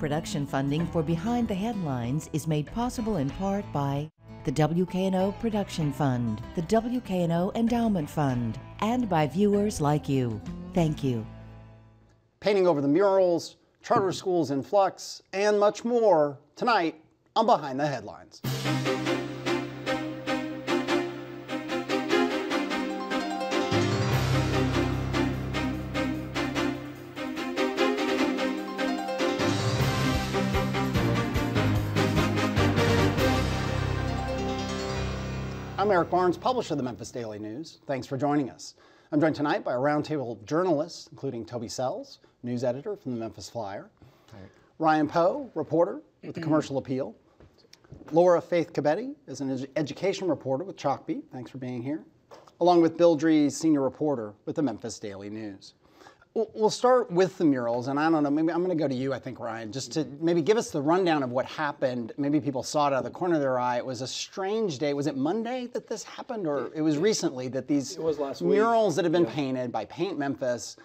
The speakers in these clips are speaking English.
Production funding for Behind the Headlines is made possible in part by the WKNO Production Fund, the WKNO Endowment Fund, and by viewers like you. Thank you. Painting over the murals, charter schools in flux, and much more tonight on Behind the Headlines. I'm Eric Barnes, publisher of the Memphis Daily News. Thanks for joining us. I'm joined tonight by a roundtable of journalists, including Toby Sells, news editor from the Memphis Flyer, Ryan Poe, reporter with the Commercial Appeal, Laura Faith Cabetti is an education reporter with Chalkbeat. Thanks for being here, along with Bill Dries, senior reporter with the Memphis Daily News. We'll start with the murals, and I don't know, maybe I'm going to go to you, I think, Ryan, just to maybe give us the rundown of what happened. Maybe people saw it out of the corner of their eye. It was a strange day. Was it Monday that this happened, or it was recently that these murals that had been painted by Paint Memphis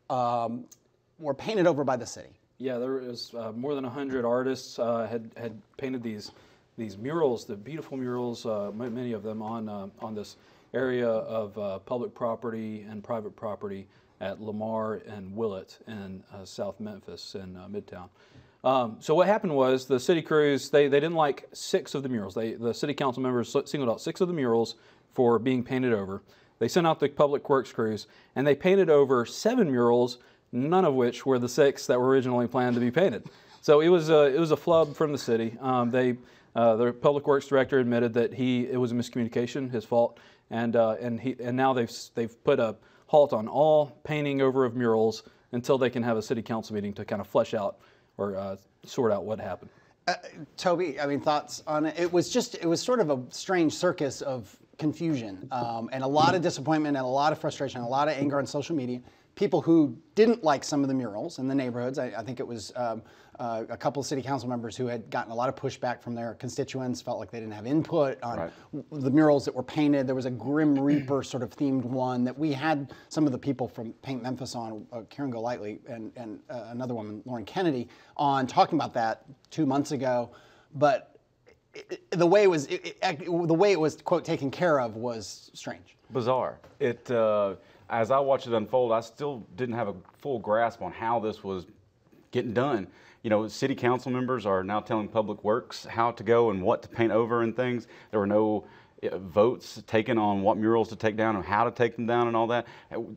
were painted over by the city? Yeah, there was more than 100 artists had painted these murals, the beautiful murals, many of them on this area of public property and private property at Lamar and Willett in South Memphis in Midtown. So what happened was the city crews, they didn't like 6 of the murals. The city council members singled out 6 of the murals for being painted over. They sent out the public works crews, and they painted over 7 murals, none of which were the 6 that were originally planned to be painted. So it was a flub from the city. The public works director admitted that it was a miscommunication, his fault, and now they've put a halt on all painting over of murals until they can have a city council meeting to kind of flesh out or sort out what happened. Toby, I mean, thoughts on it? It was sort of a strange circus of confusion and a lot of disappointment and a lot of frustration, a lot of anger on social media. People who didn't like some of the murals in the neighborhoods. I think it was a couple of city council members who had gotten a lot of pushback from their constituents, felt like they didn't have input on the murals that were painted. There was a Grim Reaper sort of themed one that we had some of the people from Paint Memphis on, Karen Golightly and another woman, Lauren Kennedy, on talking about that 2 months ago. But the way it was, quote, taken care of was strange. Bizarre. As I watched it unfold, I still didn't have a full grasp on how this was getting done. You know, city council members are now telling Public Works how to go and what to paint over and things. There were no votes taken on what murals to take down and how to take them down and all that.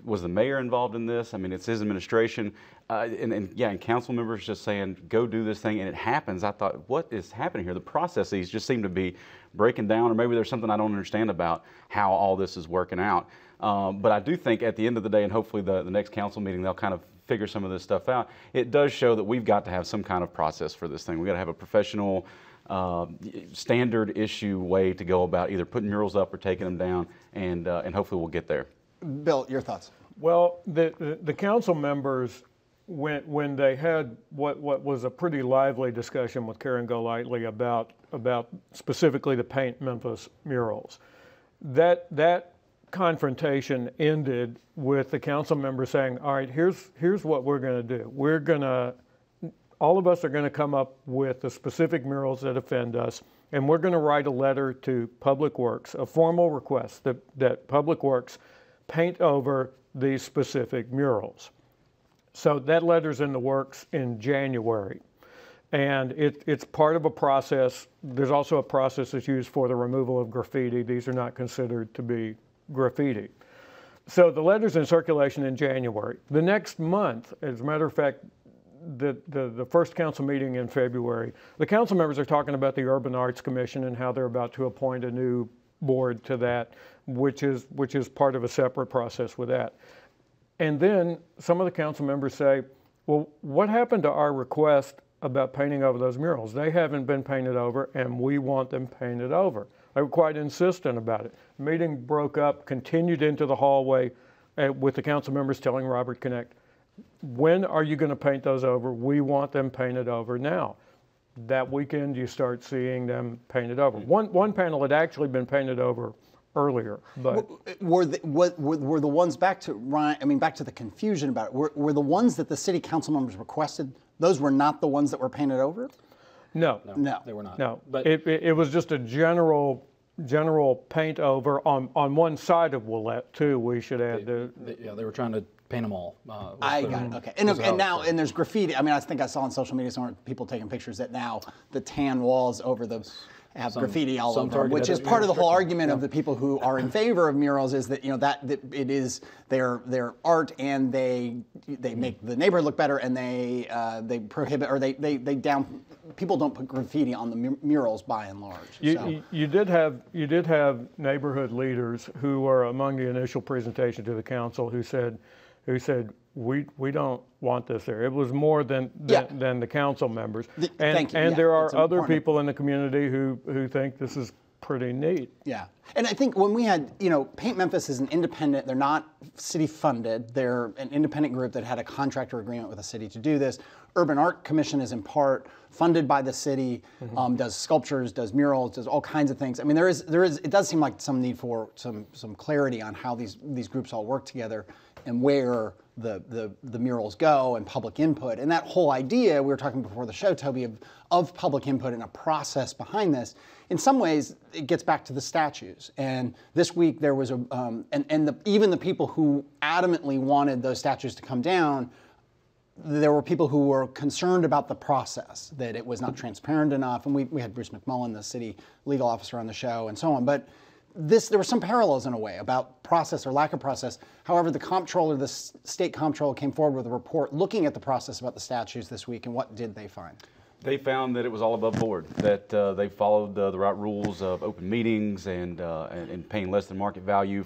Was the mayor involved in this? I mean, it's his administration. And council members just saying, go do this thing, and it happens. I thought, what is happening here? The processes just seem to be breaking down, or maybe there's something I don't understand about how all this is working out. But I do think at the end of the day, and hopefully the next council meeting, they'll kind of figure some of this stuff out. It does show that we've got to have some kind of process for this thing. We've got to have a professional, standard issue way to go about either putting murals up or taking them down, and hopefully we'll get there. Bill, your thoughts? Well, the council members, when they had what was a pretty lively discussion with Karen Golightly about specifically the Paint Memphis murals, that confrontation ended with the council members saying, all right, here's what we're going to do. All of us are going to come up with the specific murals that offend us, and we're going to write a letter to Public Works, a formal request that Public Works paint over these specific murals. So that letter's in the works in January. And it's part of a process. There's also a process that's used for the removal of graffiti. These are not considered to be graffiti. So the letter's in circulation in January. The next month, as a matter of fact, the first council meeting in February, the council members are talking about the Urban Arts Commission and how they're about to appoint a new board to that, which is part of a separate process with that. And then some of the council members say, well, what happened to our request about painting over those murals? They haven't been painted over, and we want them painted over. They were quite insistent about it. The meeting broke up, continued into the hallway with the council members telling Robert Connect, when are you going to paint those over? We want them painted over now. That weekend, you start seeing them painted over. One panel had actually been painted over earlier, but were the ones, back to Ryan, I mean, back to the confusion about it, were the ones that the city council members requested those were not the ones that were painted over? No. No. They were not. No, But it was just a general paint over on one side of Willette too. We should add. they were trying to paint them all. I got it. Okay. And now there's graffiti. I mean, I think I saw on social media some people taking pictures that now the tan walls over the have graffiti all over them, which is part of the whole argument of the people who are in favor of murals is that that it is their art and they make the neighborhood look better and they prohibit or they down people don't put graffiti on the murals by and large. You did have neighborhood leaders who were among the initial presentation to the council who said we don't want this there. It was more than the council members. Thank you. And there are other people in the community who think this is pretty neat. Yeah. And I think when we had, Paint Memphis is an independent, they're not city funded. They're an independent group that had a contractor agreement with the city to do this. Urban Art Commission is in part funded by the city, does sculptures, does murals, does all kinds of things. I mean, it does seem like some need for some clarity on how these groups all work together and where the murals go and public input. And that whole idea, we were talking before the show, Toby, of public input and a process behind this, in some ways, it gets back to the statues. And this week there was even the people who adamantly wanted those statues to come down, there were people who were concerned about the process, that it was not transparent enough. And we had Bruce McMullen, the city legal officer, on the show and so on. But there were some parallels in a way about process or lack of process. However, the state comptroller came forward with a report looking at the process about the statues this week, and what did they find? They found that it was all above board, that they followed the right rules of open meetings and paying less than market value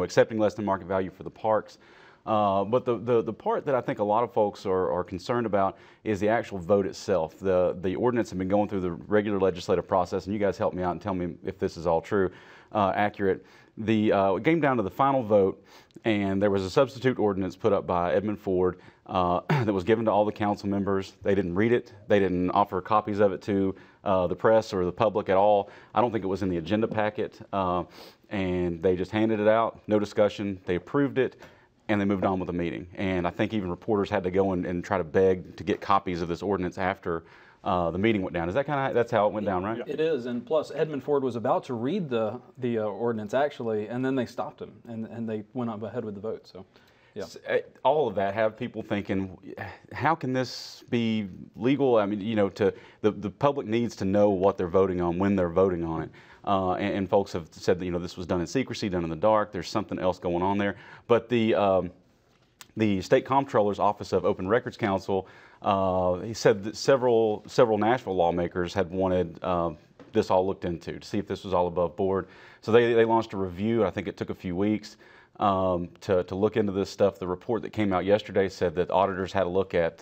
accepting less than market value for the parks. But the part that I think a lot of folks are concerned about is the actual vote itself. The ordinance had been going through the regular legislative process, and you guys help me out and tell me if this is all true, accurate. It came down to the final vote, and there was a substitute ordinance put up by Edmund Ford that was given to all the council members. They didn't read it. They didn't offer copies of it to the press or the public at all. I don't think it was in the agenda packet, and they just handed it out, no discussion. They approved it, and they moved on with the meeting. And I think even reporters had to go and try to beg to get copies of this ordinance after the meeting went down. Is that that's how it went down, right? It is, and plus Edmund Ford was about to read the ordinance actually, and then they stopped him, and they went on ahead with the vote. So, yeah. All of that have people thinking, how can this be legal? I mean, the public needs to know what they're voting on when they're voting on it. And folks have said that this was done in secrecy, done in the dark. There's something else going on there. But the State Comptroller's Office of Open Records Counsel, he said that several Nashville lawmakers had wanted this all looked into to see if this was all above board. So they launched a review. I think it took a few weeks to look into this stuff. The report that came out yesterday said that auditors had a look at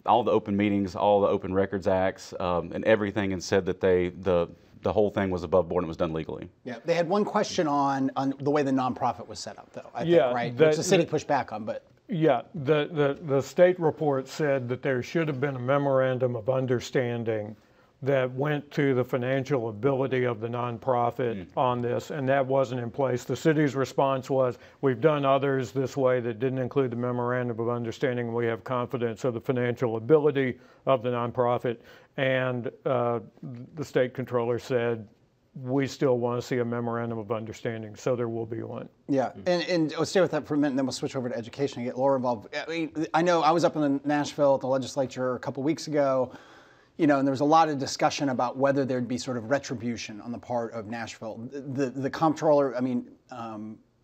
all the open meetings, all the Open Records Acts, and everything, and said that the whole thing was above board and was done legally. Yeah, they had one question on the way the nonprofit was set up, though. I think, right? Which the city pushed back on, but. Yeah, the state report said that there should have been a memorandum of understanding that went to the financial ability of the nonprofit on this, and that wasn't in place. The city's response was, we've done others this way that didn't include the memorandum of understanding. We have confidence of the financial ability of the nonprofit, and the state controller said, we still want to see a memorandum of understanding, so there will be one. Yeah, and we'll stay with that for a minute, and then we'll switch over to education and get Laura involved. I mean, I know I was up in Nashville at the legislature a couple weeks ago, and there was a lot of discussion about whether there'd be sort of retribution on the part of Nashville. The comptroller,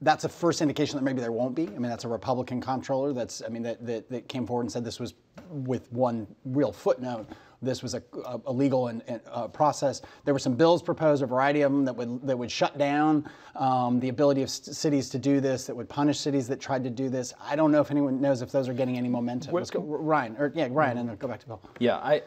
that's a first indication that maybe there won't be. I mean, that's a Republican comptroller that came forward and said this was, with one real footnote, this was a legal and process. There were some bills proposed, a variety of them that would shut down the ability of cities to do this, that would punish cities that tried to do this. I don't know if anyone knows if those are getting any momentum. Let's go, Ryan, and then go back to Bill. Yeah,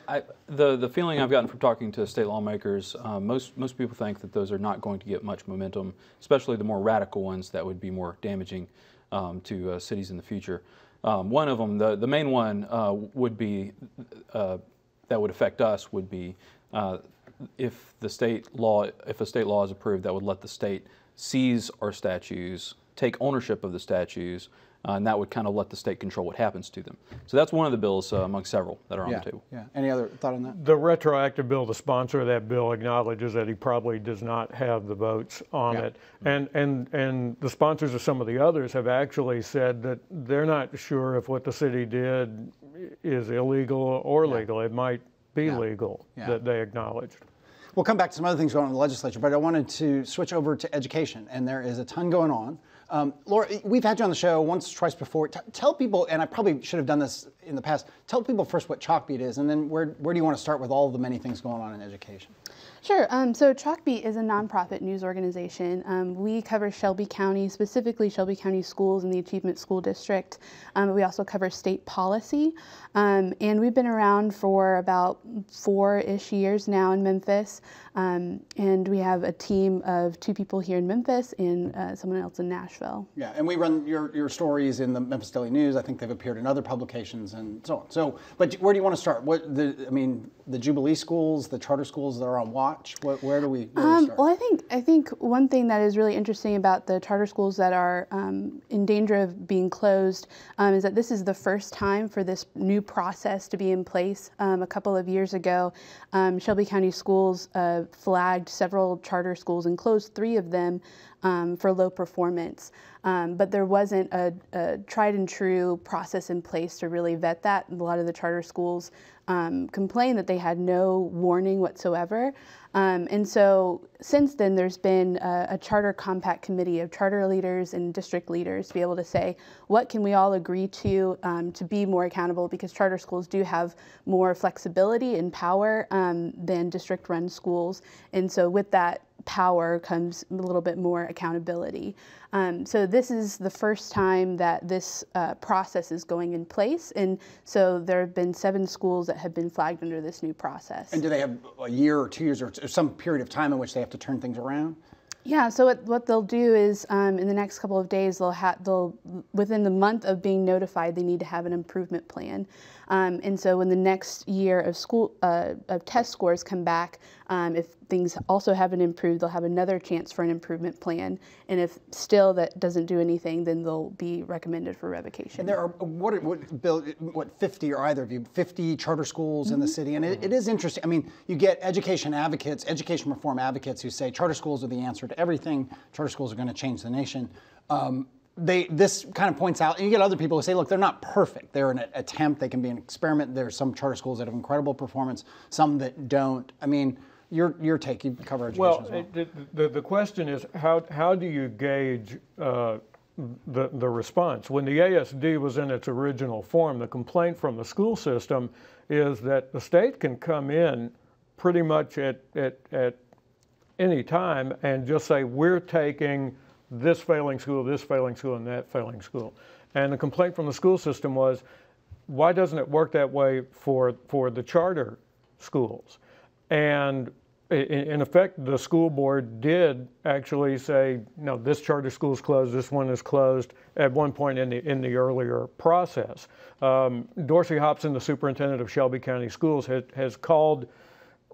the feeling I've gotten from talking to state lawmakers, most people think that those are not going to get much momentum, especially the more radical ones that would be more damaging to cities in the future. One of them, the main one, would be that would affect us would be if a state law is approved that would let the state seize our statues, take ownership of the statues, and that would kind of let the state control what happens to them. So that's one of the bills among several that are on the table. Yeah. Any other thought on that? The retroactive bill, the sponsor of that bill acknowledges that he probably does not have the votes on it. And the sponsors of some of the others have actually said that they're not sure if what the city did is illegal or legal. It might be legal, that they acknowledged. We'll come back to some other things going on in the legislature, but I wanted to switch over to education, and there is a ton going on. Laura, we've had you on the show once, twice before. Tell people, and I probably should have done this in the past, tell people first what Chalkbeat is, and then where do you want to start with all of the many things going on in education? Sure. So Chalkbeat is a nonprofit news organization. We cover Shelby County, specifically Shelby County schools and the Achievement School District. We also cover state policy. And we've been around for about 4-ish years now in Memphis. And we have a team of 2 people here in Memphis and someone else in Nashville. Yeah, and we run your stories in the Memphis Daily News. I think they've appeared in other publications and so on. So, but where do you want to start? The Jubilee schools, the charter schools that are on watch. Where do we start? Well, I think one thing that is really interesting about the charter schools that are in danger of being closed is that this is the first time for this new process to be in place. A couple of years ago, Shelby County Schools flagged several charter schools and closed 3 of them for low performance. But there wasn't a tried and true process in place to really vet that. A lot of the charter schools complained that they had no warning whatsoever. And so since then, there's been a charter compact committee of charter leaders and district leaders to be able to say, what can we all agree to be more accountable, because charter schools do have more flexibility and power than district-run schools. And so with that power comes a little bit more accountability. So this is the first time that this process is going in place, and so there have been 7 schools that have been flagged under this new process. And do they have a year or 2 years or some period of time in which they have to turn things around? Yeah, so what they'll do is in the next couple of days, they'll within the month of being notified, they need to have an improvement plan. And so when the next year of test scores come back, if things also haven't improved, they'll have another chance for an improvement plan. And if still that doesn't do anything, then they'll be recommended for revocation. And there are, what 50 or either of you, 50 charter schools in the city. And it is interesting. I mean, you get education advocates, education reform advocates who say charter schools are the answer to everything. Charter schools are going to change the nation. This kind of points out, and you get other people who say, look, they're not perfect. They're an attempt. They can be an experiment. There's some charter schools that have incredible performance, some that don't. I mean, your take, you cover education as well. The question is, how do you gauge the response? When the ASD was in its original form, the complaint from the school system is that the state can come in pretty much at any time and just say, we're taking this failing school, and that failing school. And the complaint from the school system was, why doesn't it work that way for the charter schools? And in effect, the school board did actually say, no, this charter school is closed, this one is closed at one point in the earlier process. Dorsey Hobson, the superintendent of Shelby County Schools, has called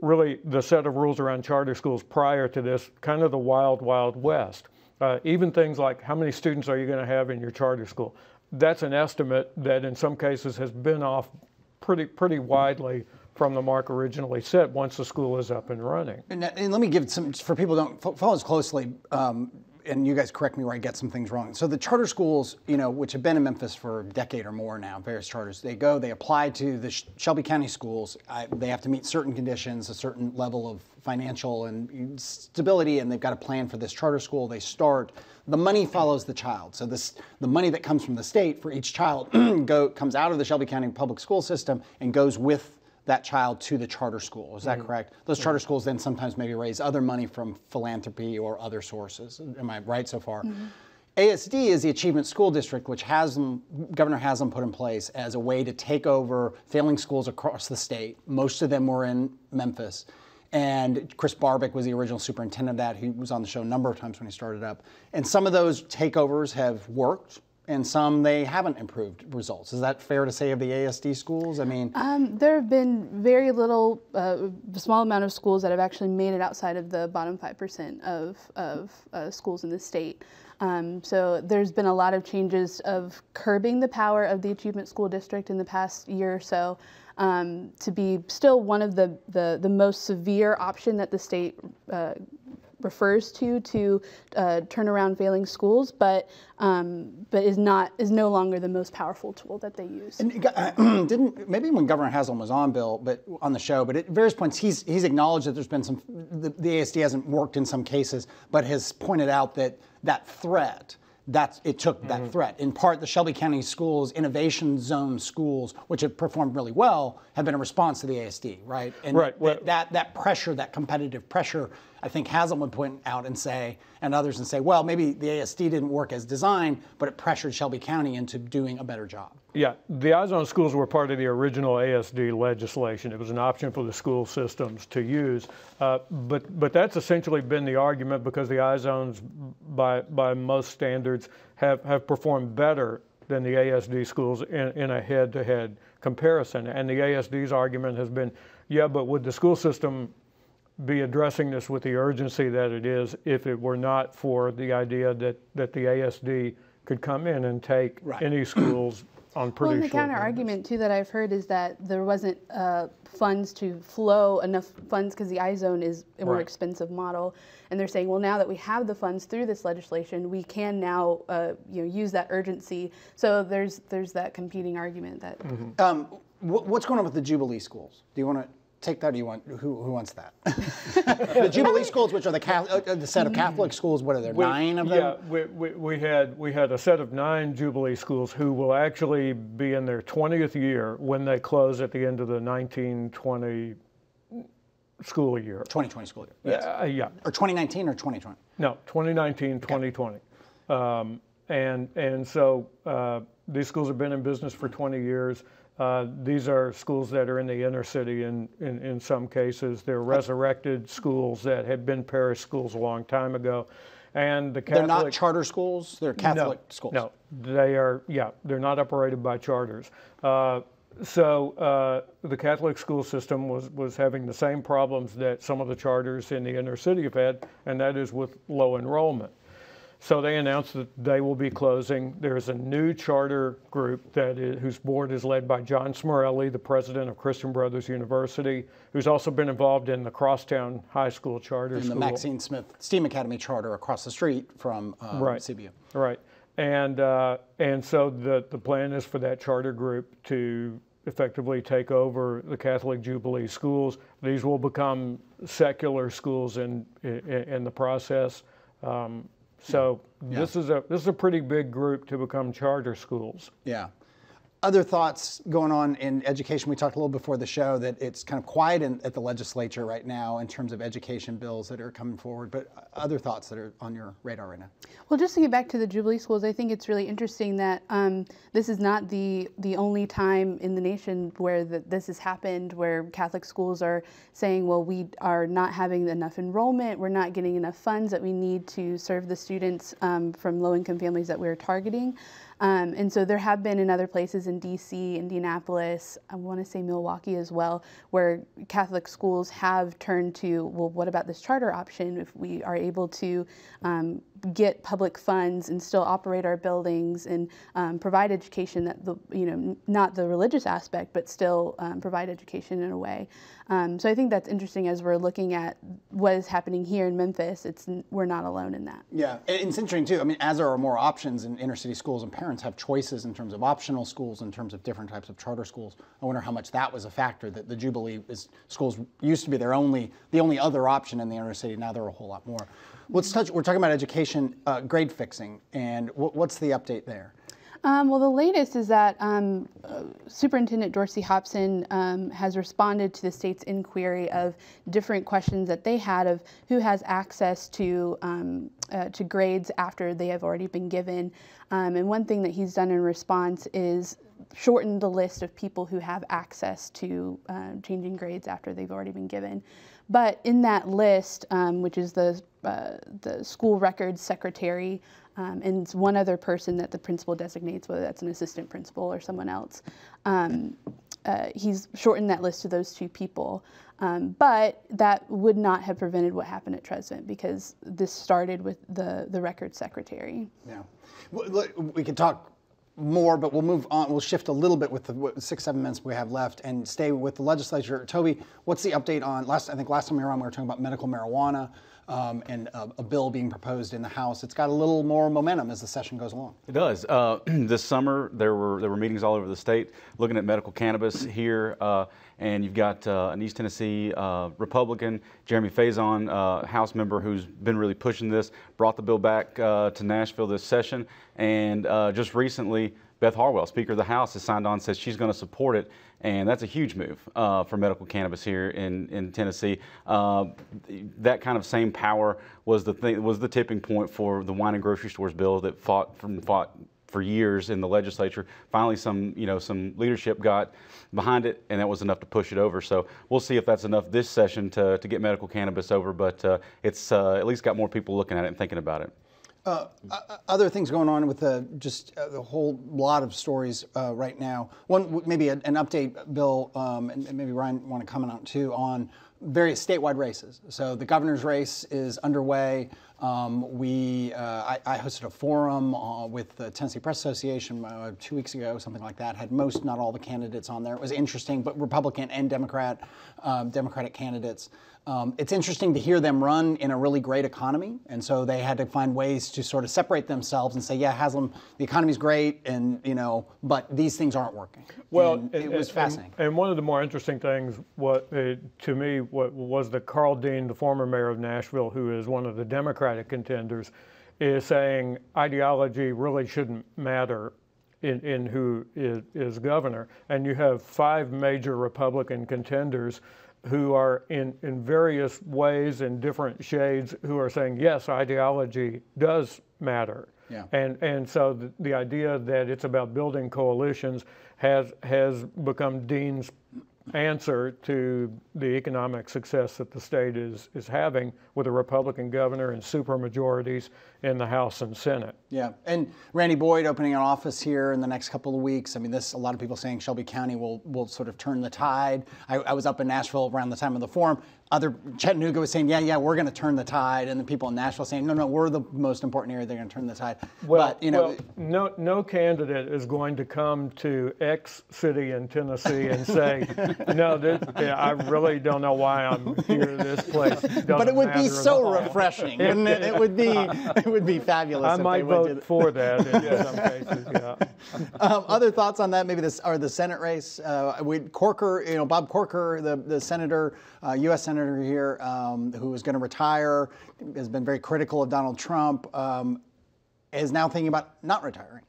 really the set of rules around charter schools prior to this kind of the wild, wild west. Even things like how many students are you going to have in your charter school? That's an estimate that in some cases has been off pretty widely from the mark originally set once the school is up and running. And let me give some, for people who don't follow us closely, and you guys correct me where I get some things wrong. So the charter schools, which have been in Memphis for a decade or more now, various charters, they apply to the Shelby County schools. They have to meet certain conditions, a certain level of financial and stability, and they've got a plan for this charter school. They start, the money follows the child. So the money that comes from the state for each child comes out of the Shelby County public school system and goes with that child to the charter school. Is that correct? Those charter schools then sometimes maybe raise other money from philanthropy or other sources. Am I right so far? ASD is the Achievement School District, which Governor Haslam put in place as a way to take over failing schools across the state. Most of them were in Memphis. And Chris Barbick was the original superintendent of that. He was on the show a number of times when he started up. And some of those takeovers have worked, and some they haven't improved results. Is that fair to say of the ASD schools? I mean, there have been very little, small amount of schools that have actually made it outside of the bottom 5% of schools in the state. So there's been a lot of changes of curbing the power of the Achievement School District in the past year or so, to be still one of the most severe option that the state refers to turn around failing schools, but is no longer the most powerful tool that they use. And maybe when Governor Haslam was on on the show, but at various points he's acknowledged that there's been the ASD hasn't worked in some cases, but has pointed out that threat. It took that threat. In part, the Shelby County schools, innovation zone schools, which have performed really well, have been a response to the ASD, right? And right. that pressure, that competitive pressure, I think Haslam would point out and others and say, well, maybe the ASD didn't work as designed, but it pressured Shelby County into doing a better job. Yeah, the I-Zone schools were part of the original ASD legislation. It was an option for the school systems to use, but that's essentially been the argument because the I-Zones, by most standards, have performed better than the ASD schools in a head-to-head comparison. And the ASD's argument has been, yeah, but would the school system be addressing this with the urgency that it is if it were not for the idea that the ASD could come in and take any schools on pretty and the short counter argument too that I've heard is that there wasn't funds to flow enough funds because the I-Zone is a more expensive model, and they're saying, well, now that we have the funds through this legislation, we can now use that urgency. So there's that competing argument that. What's going on with the Jubilee schools? Do you want to take that, or do you want, who wants that? The Jubilee schools, which are the set of Catholic schools, what are there, 9 of them? Yeah, we had a set of 9 Jubilee schools who will actually be in their 20th year when they close at the end of the 1920 school year. 2020 school year, yes. Yeah. Or 2019 or 2020? No, 2019, okay. 2020. And so these schools have been in business for 20 years. These are schools that are in the inner city in some cases. They're resurrected schools that had been parish schools a long time ago. And the Catholic, they're not charter schools, they're Catholic schools. No, they are, they're not operated by charters. So the Catholic school system was having the same problems that some of the charters in the inner city have had, and that is with low enrollment. So they announced that they will be closing. There's a new charter group whose board is led by John Smorelli, the president of Christian Brothers University, who's also been involved in the Crosstown High School charter school. And the Maxine Smith STEAM Academy charter across the street from CBU. Right. And so the plan is for that charter group to effectively take over the Catholic Jubilee schools. These will become secular schools in the process. So this is a pretty big group to become charter schools. Yeah. Other thoughts going on in education? We talked a little before the show that it's kind of quiet at the legislature right now in terms of education bills that are coming forward, but other thoughts that are on your radar right now? Well, just to get back to the Jubilee schools, I think it's really interesting that this is not the only time in the nation where this has happened, where Catholic schools are saying, well, we are not having enough enrollment, we're not getting enough funds that we need to serve the students from low-income families that we're targeting. And so there have been in other places in DC, Indianapolis, I want to say Milwaukee as well, where Catholic schools have turned to, well, what about this charter option if we are able to get public funds and still operate our buildings and provide education that not the religious aspect, but still provide education in a way. So I think that's interesting as we're looking at what is happening here in Memphis. We're not alone in that. Yeah, it's interesting too. I mean, as there are more options in inner city schools and parents have choices in terms of optional schools, in terms of different types of charter schools, I wonder how much that was a factor, that the Jubilee schools used to be the only other option in the inner city. Now there are a whole lot more. We're talking about education, grade fixing, and what's the update there? Well, the latest is that Superintendent Dorsey Hobson has responded to the state's inquiry of different questions that they had of who has access to grades after they have already been given. And one thing that he's done in response is shorten the list of people who have access to changing grades after they've already been given. But in that list, which is the school records secretary, and one other person that the principal designates, whether that's an assistant principal or someone else, he's shortened that list to those 2 people. But that would not have prevented what happened at Trezevant, because this started with the records secretary. Yeah. We could talk more, but we'll move on. We'll shift a little bit with the 6-7 minutes we have left and stay with the legislature. Toby, what's the update on, I think last time we were on, we were talking about medical marijuana and a bill being proposed in the House. It's got a little more momentum as the session goes along. It does. This summer, there were meetings all over the state looking at medical cannabis here, and you've got an East Tennessee Republican, Jeremy Faison, House member, who's been really pushing this, brought the bill back to Nashville this session, and just recently, Beth Harwell, Speaker of the House, has signed on, says she's going to support it, and that's a huge move for medical cannabis here in Tennessee. That kind of same power was the tipping point for the wine and grocery stores bill that fought for years in the legislature. Finally, some leadership got behind it, and that was enough to push it over. So we'll see if that's enough this session to get medical cannabis over, but it's at least got more people looking at it and thinking about it. Other things going on with the whole lot of stories right now. One, maybe an update, Bill, and maybe Ryan want to comment on too, on various statewide races. So the governor's race is underway. I hosted a forum with the Tennessee Press Association 2 weeks ago, something like that. Had most, not all, the candidates on there. It was interesting, but Republican and Democratic candidates. It's interesting to hear them run in a really great economy, and so they had to find ways to sort of separate themselves and say, yeah, Haslam, the economy's great, and but these things aren't working. Well, it was fascinating. And one of the more interesting things, to me, was that Carl Dean, the former mayor of Nashville, who is one of the Democratic contenders, is saying ideology really shouldn't matter in who is governor. And you have 5 major Republican contenders who are in various ways, in different shades, who are saying, yes, ideology does matter. Yeah. And so the idea that it's about building coalitions has become Dean's answer to the economic success that the state is having with a Republican governor and supermajorities in the House and Senate. Yeah, and Randy Boyd opening an office here in the next couple of weeks. I mean, a lot of people saying Shelby County will sort of turn the tide. I was up in Nashville around the time of the forum. Chattanooga was saying, yeah, we're going to turn the tide, and the people in Nashville saying, no, we're the most important area. They're going to turn the tide. Well, no candidate is going to come to X city in Tennessee and say, no, I really don't know why I'm here. This place doesn't but it would be matter so refreshing, wouldn't it? It would be fabulous. I might vote for that in some cases. Yeah. Other thoughts on that? Maybe the Senate race. Corker, Bob Corker, the senator, U.S. senator here, who is going to retire, has been very critical of Donald Trump, is now thinking about not retiring.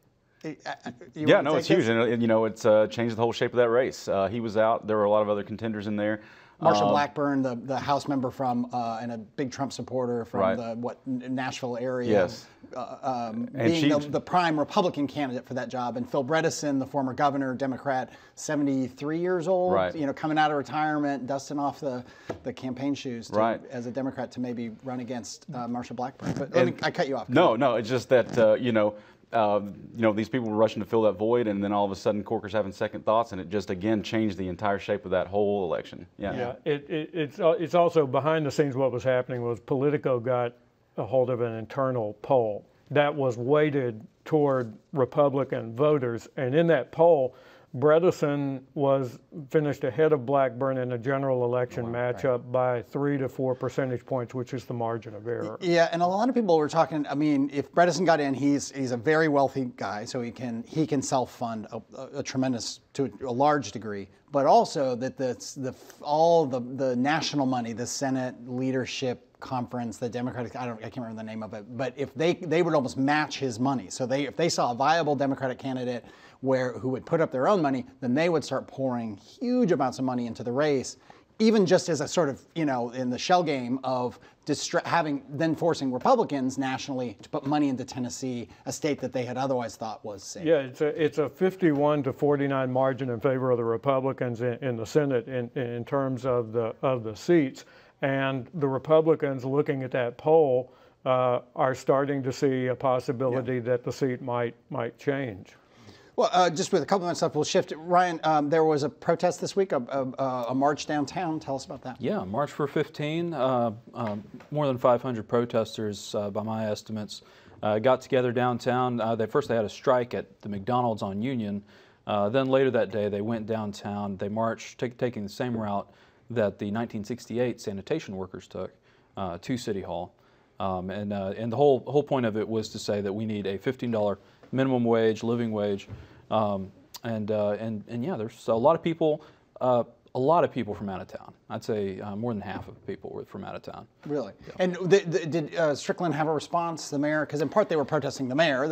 It's huge, and it's changed the whole shape of that race. He was out. There were a lot of other contenders in there. Marsha Blackburn, the House member from and a big Trump supporter from Nashville area, yes, being the prime Republican candidate for that job, and Phil Bredesen, the former governor, Democrat, 73 years old, right, coming out of retirement, dusting off the campaign shoes as a Democrat to maybe run against Marsha Blackburn. But I cut you off. No, it's just that these people were rushing to fill that void, and then all of a sudden Corker's having second thoughts, and it just again changed the entire shape of that whole election. Yeah. It's also behind the scenes. What was happening was Politico got a hold of an internal poll that was weighted toward Republican voters, and in that poll, Bredesen finished ahead of Blackburn in a general election matchup by 3 to 4 percentage points, which is the margin of error. Yeah, and a lot of people were talking. I mean, if Bredesen got in, he's a very wealthy guy, so he can self-fund a tremendous, to a large degree. But also that all the national money, the Senate leadership conference, the Democratic, I can't remember the name of it, but if they would almost match his money. So if they saw a viable Democratic candidate who would put up their own money, then they would start pouring huge amounts of money into the race, even just as a sort of, in the shell game of forcing Republicans nationally to put money into Tennessee, a state that they had otherwise thought was safe. Yeah, it's a 51 to 49 margin in favor of the Republicans in the Senate in terms of the seats. And the Republicans, looking at that poll, are starting to see a possibility that the seat might change. Well, just with a couple minutes left, we'll shift. Ryan, there was a protest this week, a march downtown. Tell us about that. Yeah, March for 15. More than 500 protesters, by my estimates, got together downtown. They had a strike at the McDonald's on Union. Then later that day, they went downtown. They marched, taking the same route that the 1968 sanitation workers took to City Hall. And the whole point of it was to say that we need a $15 minimum wage, living wage, and yeah, there's a lot of people from out of town. I'd say more than half of the people were from out of town. Really? Yeah. And did Strickland have a response, the mayor? Because in part they were protesting the mayor.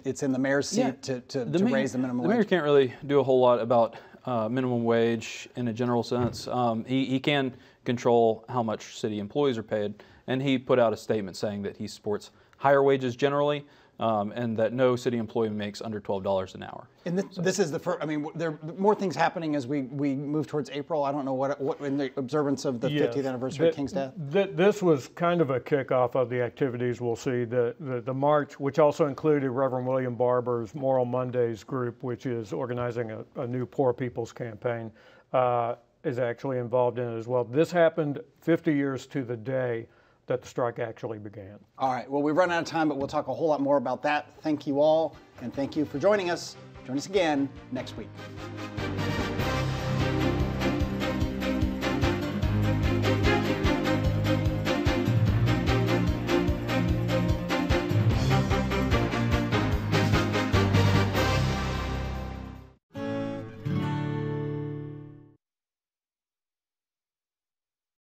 It's in the mayor's seat to raise the minimum wage. The mayor can't really do a whole lot about minimum wage in a general sense. He can control how much city employees are paid, and he put out a statement saying that he supports higher wages generally, and that no city employee makes under $12 an hour. And this is the first. I mean, there are more things happening as we move towards April. I don't know what in the observance of the 50th anniversary of King's death. This was kind of a kickoff of the activities we'll see. The march, which also included Reverend William Barber's Moral Mondays group, which is organizing a new Poor People's campaign, is actually involved in it as well. This happened 50 years to the day that the strike actually began. All right, well, we've run out of time, but we'll talk a whole lot more about that. Thank you all, and thank you for joining us. Join us again next week.